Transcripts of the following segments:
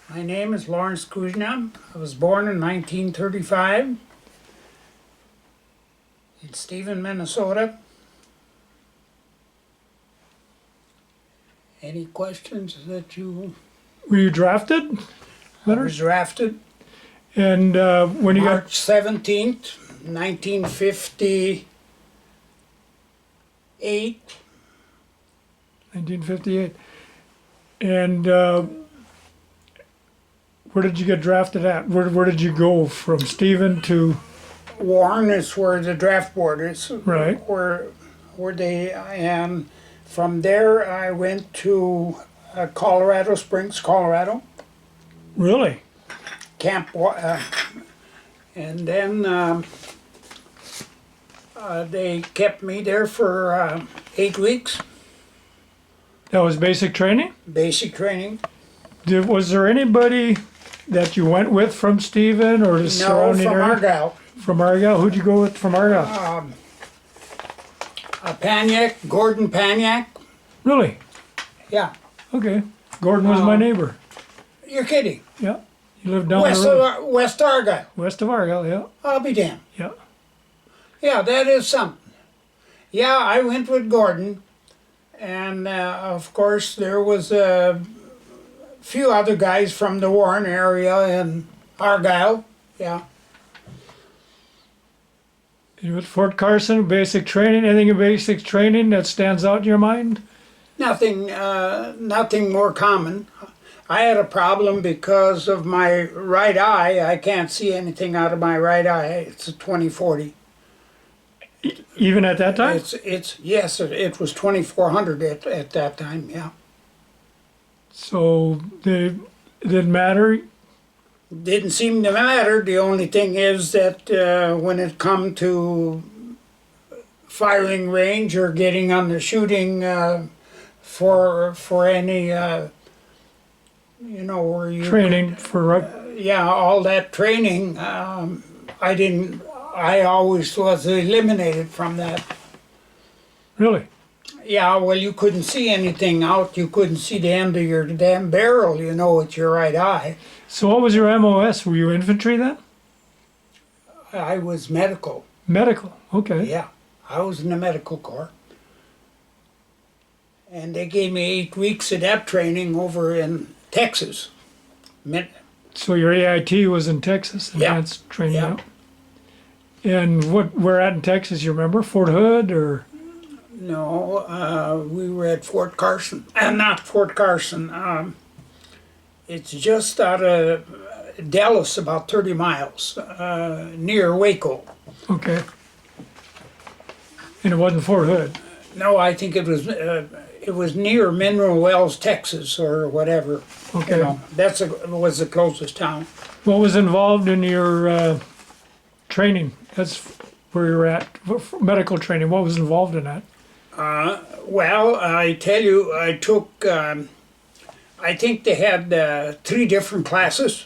My name is Lawrence Kuznia. I was born in 1935 in Stephen, Minnesota. Any questions that you... Were you drafted, I Leonard? was drafted And when you got March 17th, 1958. 1958, and where did you get drafted at? Where did you go from Stephen to? Warren is where the draft board is. Right. Where they, and from there I went to Colorado Springs, Colorado. Really? And then they kept me there for 8 weeks, That was basic training? basic training. Was there anybody that you went with from Stephen or the No, surrounding from area? Argyle. From Argyle? Who'd you go with from Argyle? Paniak, Gordon Paniak. Really? Yeah, Okay. Gordon was my neighbor. you're kidding. Yeah. You lived down the road. West Argyle. West of Argyle, yeah. I'll be damned. Yeah. Yeah, that is something. Yeah, I went with Gordon, and of course there was a few other guys from the Warren area and Argyle. Yeah. You went to Fort Carson, basic training. Anything in basic training that stands out in your mind? Nothing more common. I had a problem because of my right eye. I can't see anything out of my right eye. It's a 20/40. Even at that time? Yes, it was 2400 at that time. Yeah. So it didn't matter. Didn't seem to matter. The only thing is that when it come to firing range or getting on the shooting for any where you Training for yeah, all that training, I always was eliminated from that. really. Yeah, well, you couldn't see anything out. You couldn't see the end of your damn barrel, with your right eye. So what was your MOS? Were you infantry then? I was medical. Medical. Okay. Yeah, I was in the medical corps. And they gave me 8 weeks of that training over in Texas. So your AIT was in Texas, advanced training. Yeah. And where at in Texas? You remember Fort Hood or? No, we were at Fort Carson. Not Fort Carson. It's just out of Dallas, about 30 miles, near Waco. Okay. And it wasn't Fort Hood. No, I think it was near Mineral Wells, Texas, or whatever. Okay. Was the closest town. What was involved in your training? That's where you're at. Medical training. What was involved in that? Well, I tell you, I took, I think they had 3 different classes.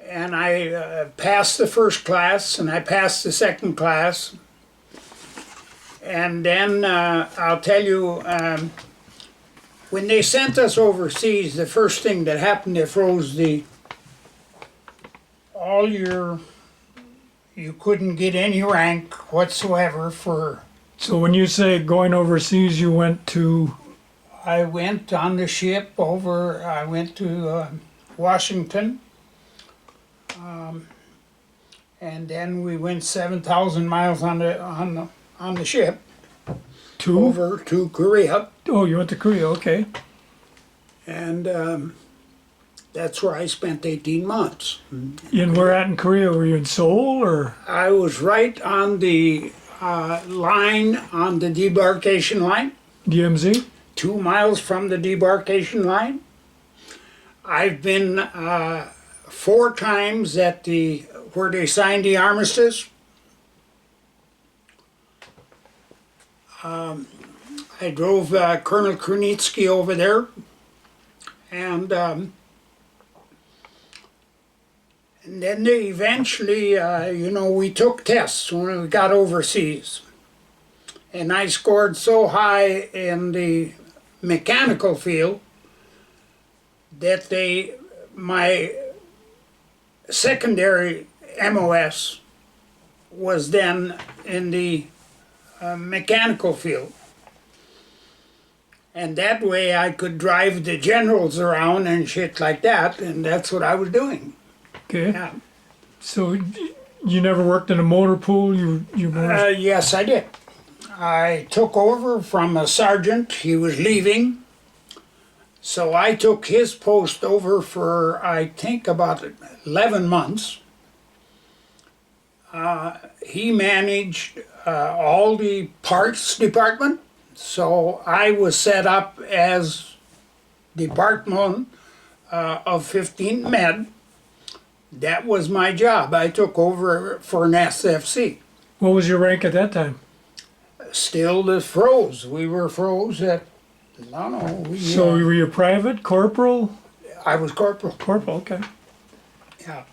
And I passed the first class, and I passed the second class. And then I'll tell you, when they sent us overseas, the first thing that happened, they froze you couldn't get any rank whatsoever for... So when you say going overseas, you went to? I went on the ship over, I went to Washington. And then we went 7,000 miles on the ship To? over to Korea. Oh, you went to Korea. Okay. And that's where I spent 18 months. And where at in Korea? Were you in Seoul or? I was right on the line, on the debarkation line, DMZ? 2 miles from the debarkation line. I've been 4 times at where they signed the armistice. I drove Colonel Krunitsky over there, and then they eventually, we took tests when we got overseas. And I scored so high in the mechanical field that my secondary MOS was then in the mechanical field. And that way I could drive the generals around and shit like that, and that's what I was doing. Okay. Yeah. So you never worked in a motor pool? You were, Yes, I did. I took over from a sergeant. He was leaving. So I took his post over for, I think, about 11 months. He managed all the parts department. So I was set up as department of 15th Med. That was my job. I took over for an SFC. what was your rank at that time? Still the froze. We were froze at, no, So were you a private, corporal? I was corporal. Corporal, okay. Yeah.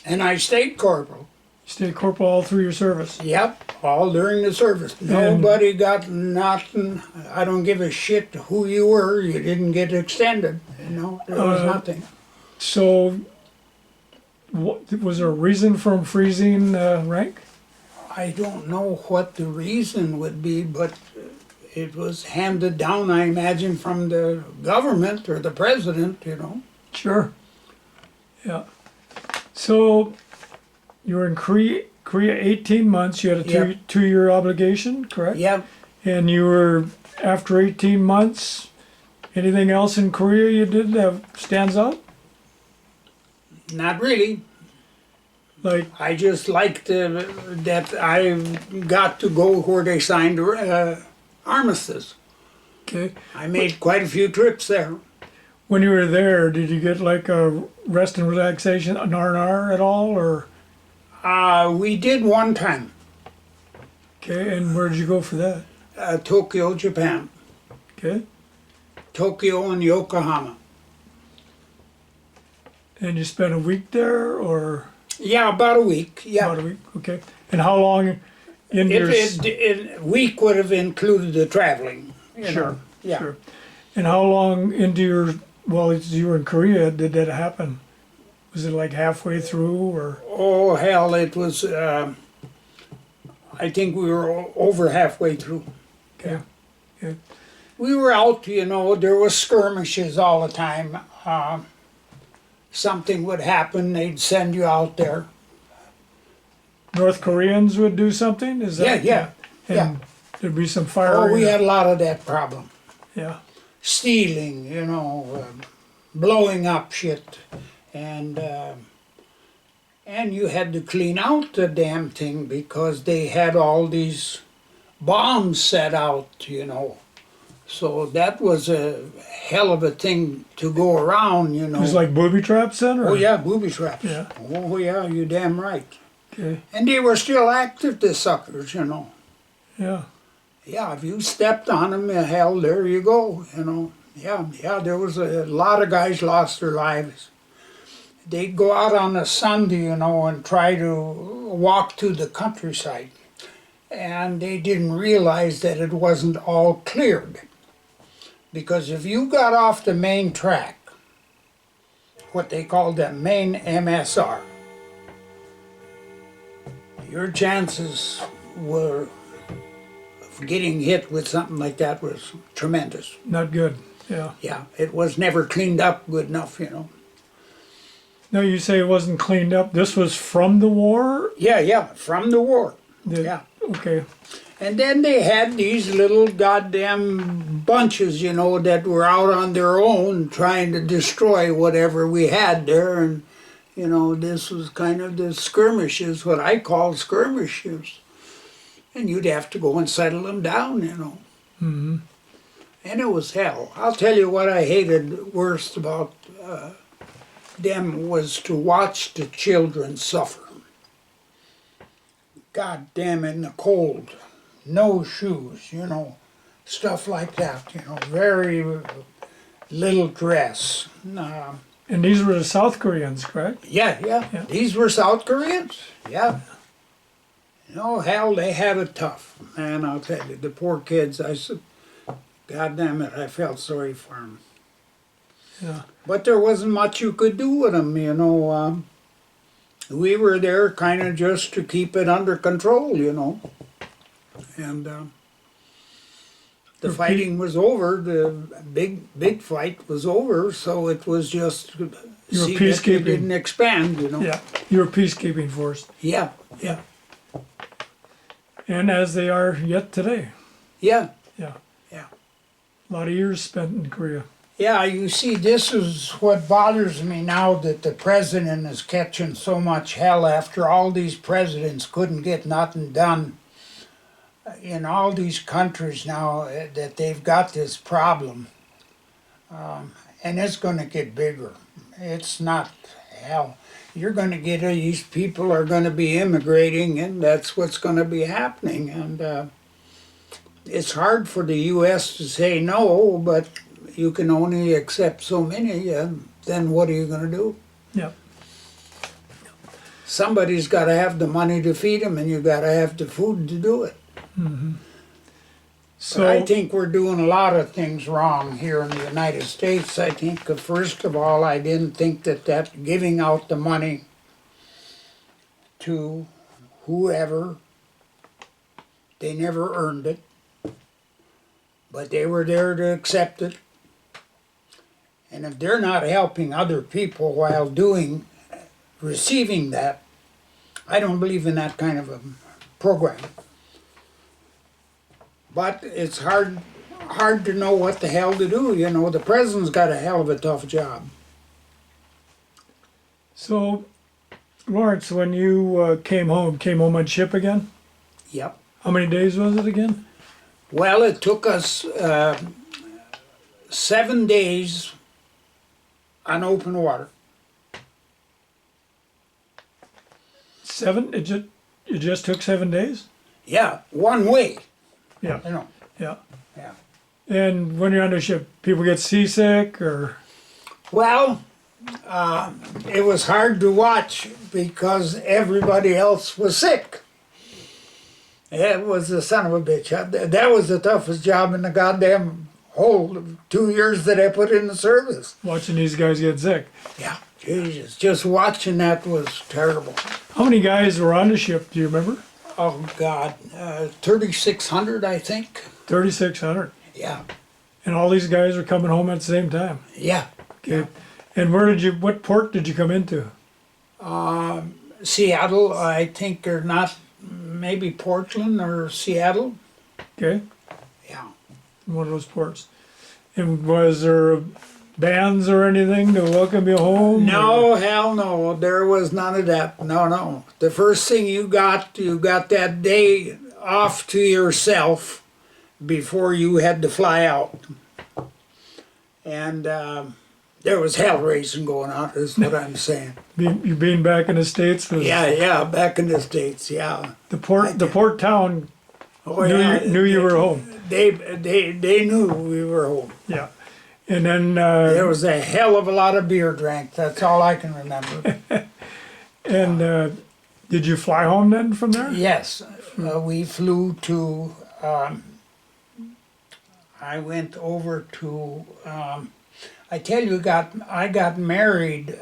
And I stayed corporal. You stayed corporal all through your service? Yep, all during the service. Nobody got nothing. I don't give a shit who you were. You didn't get extended. You know, there was nothing. So, was there a reason for freezing rank? I don't know what the reason would be, but it was handed down, I imagine, from the government or the president, you know. Sure. Yeah. So, you were in Korea 18 months. You had a Yep. two-year obligation, correct? Yep. And you were, after 18 months, anything else in Korea you did that stands out? Not really. Like, I just liked that I got to go where they signed armistice. okay. I made quite a few trips there. When you were there, did you get like a rest and relaxation, an R&R at all, or? We did one time, Okay, and where did you go for that? Tokyo, Japan. Okay, Tokyo and Yokohama. and you spent a week there, or Yeah, about a week. Yeah, about a week? Okay, and how long into your? week would have included the traveling. You Sure, know. Yeah. sure. And how long into your? Well, you were in Korea. Did that happen? Was it like halfway through, or? Oh hell, it was. I think we were over halfway through. Okay. Yeah. We were out, you know. There was skirmishes all the time. Something would happen, they'd send you out there. North Koreans would do something. Is that? Yeah. And there'd be some fire. Oh, we had a lot of that problem. Yeah. Stealing, you know, blowing up shit, and you had to clean out the damn thing because they had all these bombs set out, you know. So that was a hell of a thing to go around, you know. It was like booby traps then, or? Oh yeah, booby traps. Yeah. Oh yeah, you damn right. Okay. And they were still active, the suckers, you know. Yeah. Yeah, if you stepped on them, hell, there you go, you know. Yeah, there was a lot of guys lost their lives. They'd go out on a Sunday, you know, and try to walk to the countryside. And they didn't realize that it wasn't all cleared. Because if you got off the main track, what they called the main MSR, your chances were of getting hit with something like that was tremendous. Not good. Yeah. Yeah, it was never cleaned up good enough, you know. No, you say it wasn't cleaned up. This was from the war? Yeah, from the war. Yeah. Okay. And then they had these little goddamn bunches, you know, that were out on their own trying to destroy whatever we had there. And, you know, this was kind of the skirmishes, what I call skirmishes. And you'd have to go and settle them down, you know. Mm-hmm. And it was hell. I'll tell you what I hated worst about them was to watch the children suffer. God damn, in the cold. No shoes, you know, stuff like that, you know, very little dress. And these were the South Koreans, correct? Yeah. These were South Koreans, yeah. You know, hell, they had it tough. Man, I'll tell you, the poor kids, I said, God damn it, I felt sorry for them. Yeah. But there wasn't much you could do with them, you know. We were there kind of just to keep it under control, you know. And the fighting was over. The big fight was over, so it was just You were see that they peacekeeping. didn't expand, you know. Yeah. You were peacekeeping force. Yeah, yeah, And as they are yet today. yeah. Yeah. Yeah. A lot of years spent in Korea. Yeah, you see, this is what bothers me now, that the president is catching so much hell after all these presidents couldn't get nothing done in all these countries now, that they've got this problem. And it's going to get bigger. It's not hell. You're going to get these people are going to be immigrating, and that's what's going to be happening. And it's hard for the U.S. to say no, but you can only accept so many, and then what are you going to do? Yeah. Somebody's got to have the money to feed them, and you got to have the food to do it. So But I think we're doing a lot of things wrong here in the United States. I think, first of all, I didn't think that giving out the money to whoever, they never earned it, but they were there to accept it. And if they're not helping other people while receiving that, I don't believe in that kind of a program. But it's hard to know what the hell to do. You know, the president's got a hell of a tough job. So, Lawrence, when you came home on ship again? Yep. How many days was it again? Well, it took us 7 days on open water. 7? It just took 7 days? Yeah, one way. Yeah. You know. Yeah. Yeah. And when you're on the ship, people get seasick or? Well, it was hard to watch because everybody else was sick. It was a son of a bitch. That was the toughest job in the goddamn whole 2 years that I put in the service. Watching these guys get sick. Yeah, Jesus, just watching that was terrible. How many guys were on the ship, do you remember? Oh God, 3,600, I think. 3,600. Yeah, And all these guys are coming home at the same time. yeah. Okay. And what port did you come into? Seattle, I think, or not, maybe Portland or Seattle. Okay. Yeah. One of those ports. And was there bands or anything to welcome you home? No, hell no. There was none of that. No. The first thing you got that day off to yourself before you had to fly out. And there was hell raising going on, is what I'm saying. You being back in the States was Yeah, back in the States, yeah. the port town Oh, yeah. knew you were home. They knew we were home. Yeah. And then There was a hell of a lot of beer drank. That's all I can remember. did you fly home then from there? Yes, we flew to. I went over to. I tell you, I got married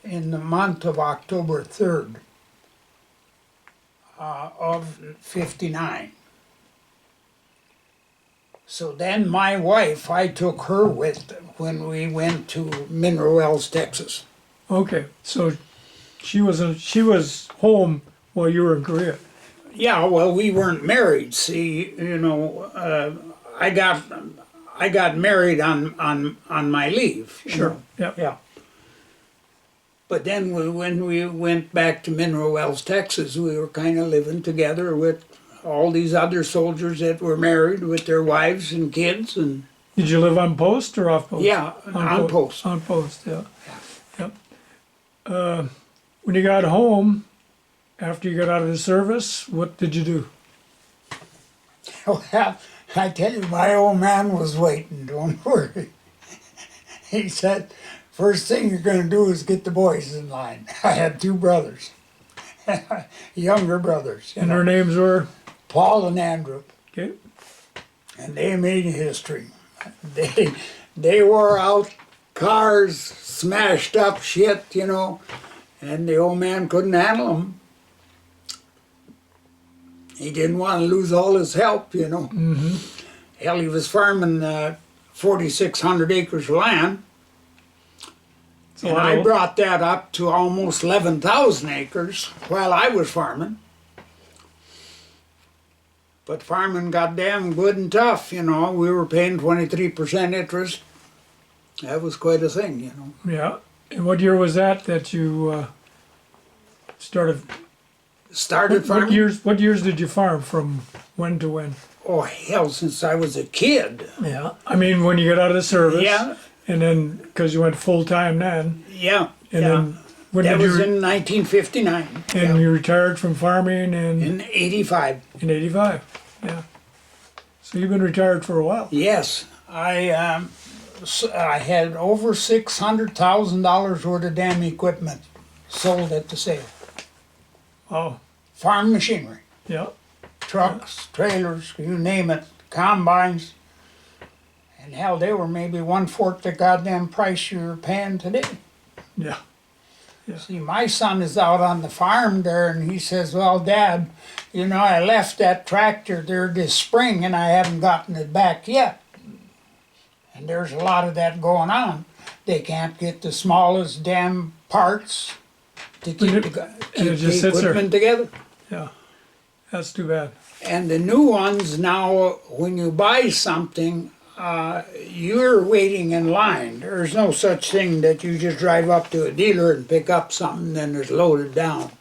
in the month of October 3rd of '59. So then my wife, I took her with when we went to Mineral Wells, Texas. Okay. So she was home while you were in Korea. Yeah, well, we weren't married. See, you know, I got married on my leave. you Sure. know. Yeah. Yeah. But then when we went back to Mineral Wells, Texas, we were kind of living together with all these other soldiers that were married with their wives and kids, and Did you live on post or off post? yeah, on post. On post, yeah. Yep. When you got home, after you got out of the service, what did you do? Well, I tell you, my old man was waiting, don't worry. He said, first thing you're going to do is get the boys in line. I had 2 brothers, younger brothers. And their names were? Paul and Andrew, Okay. and they made history. They wore out cars, smashed up shit, you know, and the old man couldn't handle them. He didn't want to lose all his help, you know. Mm-hmm. Hell, he was farming 4,600 acres of land. And I brought that up to almost 11,000 acres while I was farming. But farming got damn good and tough, you know. We were paying 23% interest. That was quite a thing, you know. Yeah. And what year was that you started? Started farming. What years did you farm from when to when? Oh, hell, since I was a kid. Yeah. I mean, when you got out of the service. Yeah. And then, because you went full time then. Yeah. And yeah. then, when that did was you? in 1959. And you retired from farming in 85. In 85. Yeah. So you've been retired for a while. Yes. I had over $600,000 worth of damn equipment sold at the sale. Oh. Farm machinery. Yeah. Trucks, trailers, you name it, combines. And hell, they were maybe 1/4 the goddamn price you're paying today. Yeah. Yeah. See, my son is out on the farm there, and he says, well, Dad, you know, I left that tractor there this spring, and I haven't gotten it back yet. And there's a lot of that going on. They can't get the smallest damn parts to keep the equipment together. Yeah. That's too bad. And the new ones now, when you buy something, you're waiting in line. There's no such thing that you just drive up to a dealer and pick up something, then it's loaded down.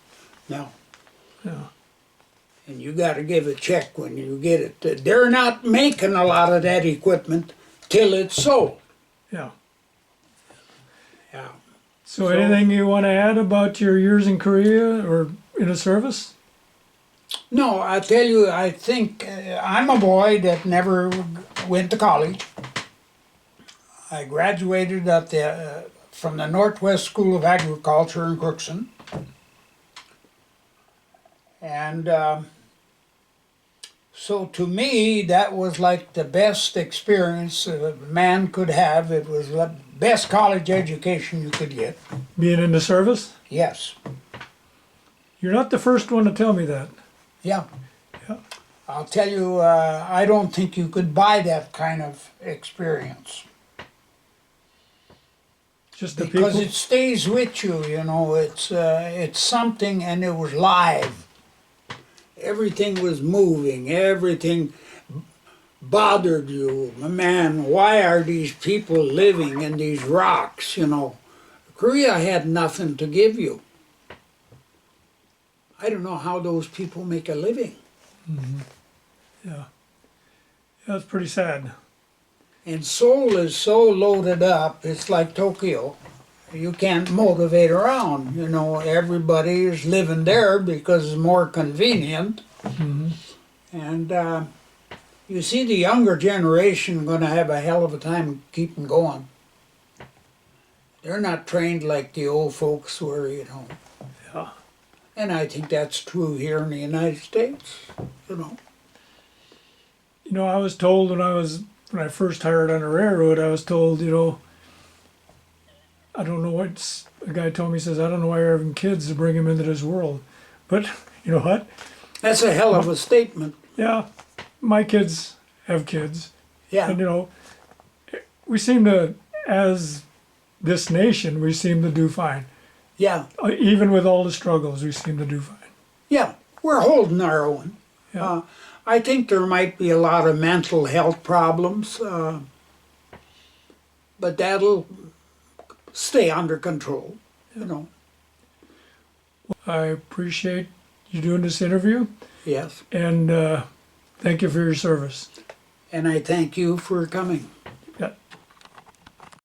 No. Yeah. And you got to give a check when you get it. They're not making a lot of that equipment till it's sold. Yeah. Yeah. So anything you want to add about your years in Korea or in the service? No, I tell you, I think I'm a boy that never went to college. I graduated at from the Northwest School of Agriculture in Crookston. And so to me, that was like the best experience a man could have. It was the best college education you could get. Being in the service? Yes. You're not the first one to tell me that. Yeah. Yeah. I'll tell you, I don't think you could buy that kind of experience. Just the because people? It stays with you, you know. It's something, and it was live. Everything was moving. Everything bothered you. Man, why are these people living in these rocks, you know? Korea had nothing to give you. I don't know how those people make a living. Mm-hmm. Yeah. That's pretty sad. And Seoul is so loaded up, it's like Tokyo. You can't motivate around. You know, everybody is living there because it's more convenient. Mm-hmm. And you see the younger generation going to have a hell of a time keeping going. They're not trained like the old folks were, you know. Yeah. And I think that's true here in the United States, you know. You know, I was told when I first hired on a railroad, I was told, you know, I don't know what, a guy told me, he says, I don't know why you're having kids to bring them into this world. But, you know what? That's a hell of a statement. Yeah, my kids have kids. Yeah. And, you know, we seem to, as this nation, we seem to do fine. Yeah. Even with all the struggles, we seem to do fine. Yeah, we're holding our own. Yeah. I think there might be a lot of mental health problems, but that'll stay under control, you know. I appreciate you doing this interview. Yes. And thank you for your service. And I thank you for coming.